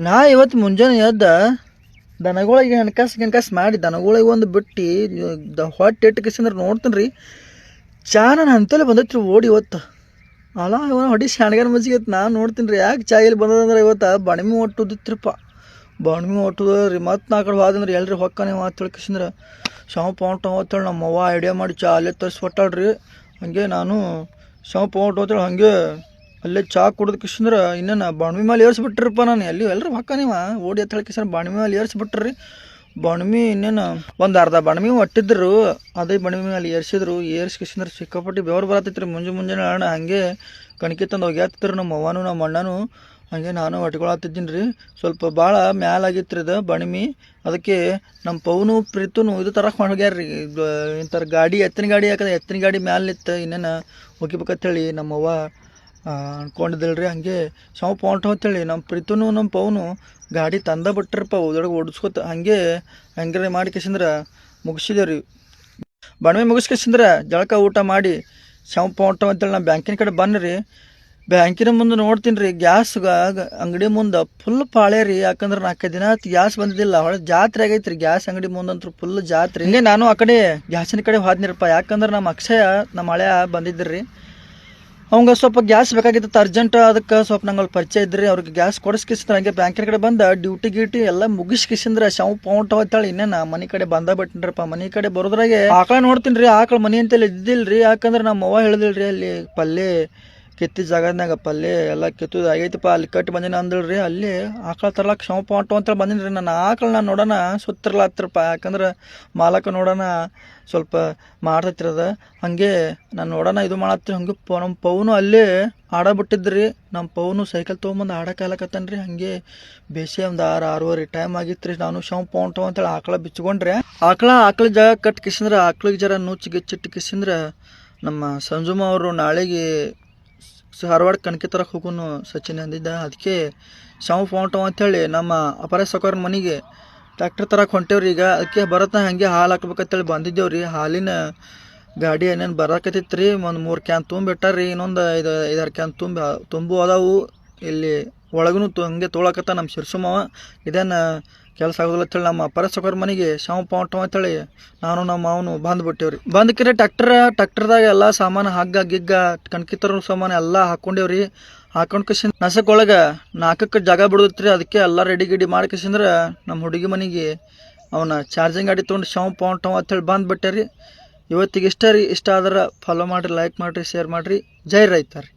ನಾ ಇವತ್ತು ಮುಂಜಾನೆ ಎದ್ದ ದನಗಳಿಗೆ ಹೆಣ್ಕಾಸು ಮಾಡಿ ದನಗಳಿಗೆ ಒಂದು ಬಿಟ್ಟು ಹೊಟ್ಟೆ ಇಟ್ಟಕಿಸಂದ್ರೆ ನೋಡ್ತೀನಿ ರೀ ಚಾ ನಾನು ಅಂತಲೇ ಬಂದೈತ್ರಿ ಓಡಿ ಇವತ್ತು ಅಲ್ಲ ಇವನು ಹೊಡಿ ಶಾಣ್ಗಾರ ಮಜ್ಜಿಗೆ ನಾನು ನೋಡ್ತೀನಿ ರೀ ಯಾಕೆ ಚಾ ಇಲ್ಲಿ ಬಂದದಂದ್ರೆ ಇವತ್ತು ಬಣಿಮೆ ಒಟ್ಟುದಿತ್ರಪ್ಪ ಬಣಿಮೆ ಒಟ್ಟುದ ರೀ ಮತ್ತು ನಾ ಕಡೆ ಹೋದಂದ್ರೆ ಎಲ್ರಿ ಹೊಕ್ಕನೆ ಮಾತು ತಿಳ್ಕಿಸಂದ್ರೆ ಶಾಂಪ್ ಹೊಂಟ ಹೋಗ್ತಾಳೆ ನಮ್ಮ ಅವ್ವ ಐಡಿಯಾ ಮಾಡಿ ಚಾ ಅಲ್ಲೇ ತರಿಸ್ಕೊಟ್ಟಾಳ್ರಿ ಹಾಗೆ ನಾನು ಶಾಂಪ್ ಹೊಂಟ ಹೋಗ್ತಾಳೆ ಹಾಗೆ ಅಲ್ಲೇ ಚಾ ಕುಡ್ದಕಿಸಂದ್ರೆ ಇನ್ನೇನು ಬಣ್ಮಿ ಮೇಲೆ ಏರ್ಸ್ಬಿಟ್ರಪ್ಪ ನಾನು ಎಲ್ಲರೂ ಹೊಕ್ಕನಿವ ಓಡಿ ಎತ್ತ ಹೇಳ್ಕಿಸ ಬಣ್ಮಿ ಮೇಲೆ ಏರ್ಸ್ಬಿಟ್ರಿ ಬಣ್ಮಿ ಇನ್ನೇನು ಒಂದು ಅರ್ಧ ಬಣ್ಮಿ ಒಟ್ಟಿದ್ರು ಅದೇ ಬಣ್ಮಿ ಮೇಲೆ ಏರ್ಸಿದ್ರು ಏರ್ಸ್ಕಿಸಂದ್ರೆ ಸಿಕ್ಕಾಪಟ್ಟಿ ಬೆವರು ಬರತ್ತೈತ್ರಿ ಮುಂಜಾನೆ ಅಣ್ಣ ಹಾಗೆ ಕಣಿಕೆ ತಂದು ಒಗ್ಯಾತಿದ್ರು ನಮ್ಮ ಅವ್ವನು ನಮ್ಮ ಅಣ್ಣನು ಹಾಗೆ ನಾನು ಒಟ್ಕೊಳತ್ತಿದ್ದೀನಿ ರೀ ಸ್ವಲ್ಪ ಭಾಳ ಮ್ಯಾಲಾಗಿತ್ತು ರೀ ಇದು ಬಣ್ಮಿ ಅದಕ್ಕೆ ನಮ್ಮ ಪೌನು ಪ್ರೀತುನು ಇದು ತರಕ್ಕೆ ಹೋಗ್ಯಾರ ರೀ ಇಂಥರ ಗಾಡಿ ಎತ್ತಿನ ಗಾಡಿ ಯಾಕಂದ್ರೆ ಎತ್ತಿನ ಗಾಡಿ ಮ್ಯಾಲೆ ನಿಂತು ಇನ್ನೇನು ಹೋಗಿಬೇಕಂತೇಳಿ ನಮ್ಮವ್ವ ಅನ್ಕೊಂಡಿದ್ದಲ್ರಿ ಹಾಗೆ ಶಾಂಪ್ ಹೊಂಟ ಅಂತೇಳಿ ನಮ್ಮ ಪ್ರೀತುನು ನಮ್ಮ ಪೌನು ಗಾಡಿ ತಂದ ಬಿಟ್ರಪ್ಪ ಉದೊಳಗೆ ಓಡಿಸ್ಕೊತ ಹಾಗೆ ಹಂಗೆ ಮಾಡಿಕೆಸಂದ್ರೆ ಮುಗಿಸಿದೇವ್ ರೀ ಬಣ್ಮೆ ಮುಗಿಸ್ಕೆಸಂದ್ರೆ ಜಳಕ ಊಟ ಮಾಡಿ ಶಾಂಪ್ ಹೊಂಟ ಅಂತೇಳಿ ನಾನು ಬ್ಯಾಂಕಿನ ಕಡೆ ಬನ್ನಿರಿ ಬ್ಯಾಂಕಿನ ಮುಂದೆ ನೋಡ್ತೀನಿ ರೀ ಗ್ಯಾಸ್ ಅಂಗಡಿ ಮುಂದೆ ಫುಲ್ ಪಾಳೆ ರೀ ಯಾಕಂದ್ರೆ 4 ದಿನ ಗ್ಯಾಸ್ ಬಂದಿದ್ದಿಲ್ಲ ಹೊಳೆ ಜಾತ್ರೆ ಆಗೈತೆ ರೀ ಗ್ಯಾಸ್ ಅಂಗಡಿ ಮುಂದಂತೂ ಫುಲ್ ಜಾತ್ರೆ ಹಿಂಗೆ ನಾನು ಆ ಕಡೆ ಗ್ಯಾಸಿನ ಕಡೆ ಹೋದ್ನಿರಪ್ಪ ಯಾಕಂದ್ರೆ ನಮ್ಮ ಅಕ್ಷಯ ನಮ್ಮ ಹಳೆಯ ಬಂದಿದ್ರಿ ಅವಂಗೆ ಸ್ವಲ್ಪ ಗ್ಯಾಸ್ ಬೇಕಾಗಿತ್ತು ಅರ್ಜೆಂಟ್ ಅದಕ್ಕೆ ಸ್ವಲ್ಪ ನಂಗೆ ಅಲ್ಲಿ ಪರಿಚಯ ಇದ್ರಿ ಅವ್ರಿಗೆ ಗ್ಯಾಸ್ ಕೊಡಿಸ್ಕಿಸಿದ್ರೆ ಹಂಗೆ ಬ್ಯಾಂಕಿನ ಕಡೆ ಬಂದ ಡ್ಯೂಟಿ ಎಲ್ಲ ಮುಗಿಸ್ಕಿಸಿಂದ್ರೆ ಶಾಂಪ್ ಹೊಂಟ ಹೋಗ್ತಾಳೆ ಇನ್ನೇನು ಮನೆ ಕಡೆ ಬಂದ ಬಿಟ್ಟಿನ್ರಪ್ಪ ಮನೆ ಕಡೆ ಬರೋದ್ರಾಗೆ ಆಕಳ ನೋಡ್ತೀನಿ ರೀ ಆಕಳ ಮನೆ ಅಂತೇಳಿ ಇದ್ದಿಲ್ರಿ ಯಾಕಂದ್ರೆ ನಮ್ಮ ಅವ್ವ ಹೇಳಿದಿಲ್ರಿ ಅಲ್ಲಿ ಪಲ್ಯ ಕೆತ್ತಿ ಜಾಗದ್ನಾಗ ಪಲ್ಯ ಎಲ್ಲ ಕೆತ್ತುದು ಆಗೈತಪ್ಪ ಅಲ್ಲಿ ಕಟ್ಟಿ ಬಂದಿನ ಅಂದಳ್ರಿ ಅಲ್ಲಿ ಆಕಳ ತರ್ಲಾಕ ಶಾಂಪ್ ಹೊಂಟ ಅಂತೇಳಿ ಬಂದಿನಿ ರೀ ನಾನು ಆಕಳನ್ನ ನೋಡೋಣ ಸುತ್ತಿರ್ಲಾತ್ರಪ್ಪ ಯಾಕಂದ್ರೆ ಮಾಲಕ ನೋಡೋಣ ಸ್ವಲ್ಪ ಮಾಡ್ತೈತಿರದ ಹಾಗೆ ನಾನು ನೋಡೋಣ ಇದು ಮಾಡತ್ತೀರಿ ಹಂಗೆ ನಮ್ಮ ಪೌನು ಅಲ್ಲೇ ಆಡಬಿಟ್ಟಿದ್ರಿ ನಮ್ಮ ಪೌನು ಸೈಕಲ್ ತೊಗೊಂಬಂದು ಆಡಕ್ಕಾಲಕತ್ತನ್ರಿ ಹಾಗೆ ಬೇಸಿ ಒಂದು 6-6:30 ಟೈಮ್ ಆಗಿತ್ತು ರೀ ನಾನು ಶಾಂಪ್ ಹೊಂಟ ಅಂತೇಳಿ ಆಕಳ ಬಿಚ್ಕೊಂಡ್ರೆ ಆಕಳ ಜಾಗ ಕಟ್ ಕಿಸಂದ್ರೆ ಆಕಳಿಗೆ ಜರ ನುಚ್ಚು ಗೆಚ್ಚಿಟ್ಟು ಕಿಸಂದ್ರೆ ನಮ್ಮ ಸಂಜುಮ ಅವರು ನಾಳೆಗೆ ಧಾರವಾಡ ಕಣಕ್ಕೆ ತರಕ್ಕೆ ಹೋಗೋನು ಸಚಿನ್ ಅಂದಿದ್ದ ಅದಕ್ಕೆ ಶಾಂಪ್ ಹೊಂಟ ಅಂತೇಳಿ ನಮ್ಮ ಅಪರ ಸೌಕರ್ಯ ಮನೆಗೆ ಟ್ರ್ಯಾಕ್ಟರ್ ತರಕ್ಕೆ ಹೊಂಟೇವ್ರಿ ಈಗ ಅದಕ್ಕೆ ಬರತ್ತ ಹಾಗೆ ಹಾಲು ಹಾಕ್ಬೇಕಂತೇಳಿ ಬಂದಿದ್ದೇವ್ರಿ ಹಾಲಿನ ಗಾಡಿ ಏನೇನು ಬರಕತ್ತಿತ್ತು ರೀ ಒಂದು 3 ಕ್ಯಾನ್ ತುಂಬಿಟ್ಟಾರ್ರಿ ಇನ್ನೊಂದು 5-6 ಕ್ಯಾನ್ ತುಂಬು ಅದಾವು ಇಲ್ಲಿ ಒಳಗೂ ಹಂಗೆ ತೊಗೊಳಕತ್ತ ನಮ್ಮ ಶಿರ್ಸುಮವ ಇದೇನು ಕೆಲಸ ಆಗೋದಿಲ್ಲ ಅಂತೇಳಿ ನಮ್ಮ ಅಪರ ಸೌಕರ್ಯ ಮನೆಗೆ ಶಾಂಪ್ ಹೊಂಟ ಅಂತೇಳಿ ನಾನು ನಮ್ಮ ಅವನು ಬಂದ್ಬಿಟ್ಟೇವ್ರಿ ಬಂದಕ್ಕಿರಿ ಟ್ರ್ಯಾಕ್ಟರ್ದಾಗ ಎಲ್ಲ ಸಾಮಾನು ಹಗ್ಗ ಗಿಗ್ಗ ಕಣ್ಕಿ ತರೋ ಸಾಮಾನು ಎಲ್ಲ ಹಾಕ್ಕೊಂಡೇವ್ರಿ ಹಾಕೊಂಡು ಕಸಿಂದ ನಸಕ್ಕೊಳಗೆ 4 ಜಾಗ ಬಿಡುತ್ರಿ ಅದಕ್ಕೆ ಎಲ್ಲ ರೆಡಿ ಮಾಡ್ಕಸಿಂದ್ರೆ ನಮ್ಮ ಹುಡುಗಿ ಮನೆಗೆ ಅವನ ಚಾರ್ಜಿಂಗ್ ಗಾಡಿ ತೊಗೊಂಡು ಶಾಂಪ್ ಹೊಂಟ ಅಂತೇಳಿ ಬಂದ್ಬಿಟ್ಟೆ ರೀ ಇವತ್ತಿಗೆ ಇಷ್ಟ ರೀ ಇಷ್ಟ ಆದ್ರೆ ಫಾಲೋ ಮಾಡಿರಿ ಲೈಕ್ ಮಾಡಿರಿ ಶೇರ್ ಮಾಡಿರಿ ಜೈ ರೈತ ರೀ.